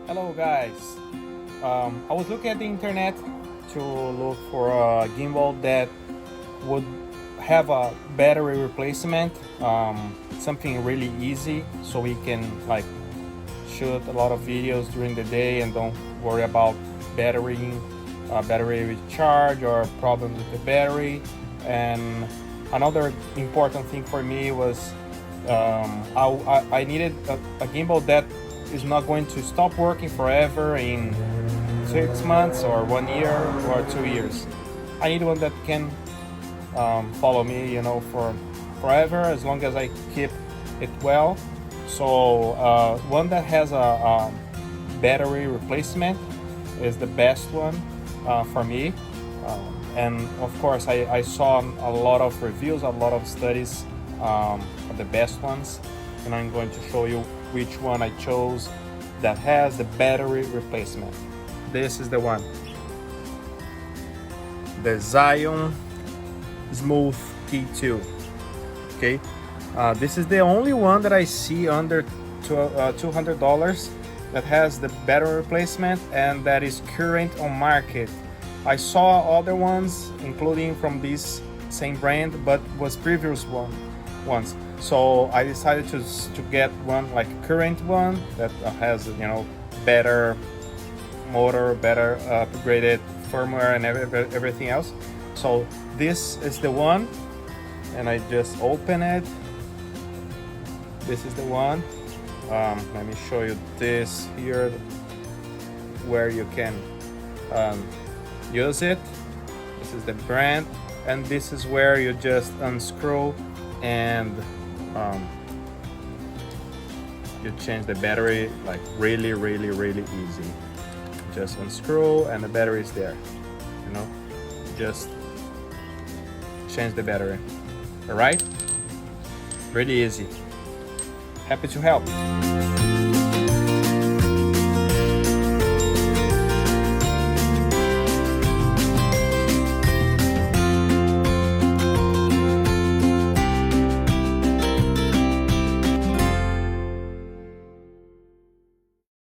Hello guys, I was looking at the internet to look for a gimbal that would have a battery replacement, something really easy so we can like shoot a lot of videos during the day and don't worry about battery recharge or problems with the battery. And another important thing for me was I needed a gimbal that is not going to stop working forever in 6 months or 1 year or 2 years. I need one that can follow me, for forever as long as I keep it well. So one that has a battery replacement is the best one for me. And of course, I saw a lot of reviews, a lot of studies of the best ones, and I'm going to show you which one I chose that has the battery replacement. This is the one, the Zion Smooth T2. Okay, this is the only one that I see under $200 that has the battery replacement and that is current on market. I saw other ones, including from this same brand, but was previous ones. So I decided to get one like current one that has better motor, better upgraded firmware, and everything else. So this is the one, and I just open it. This is the one. Let me show you this here, where you can use it. This is the brand, and this is where you just unscrew and you change the battery like really easy. Just unscrew and the battery is there. Just change the battery. All right, really easy. Happy to help.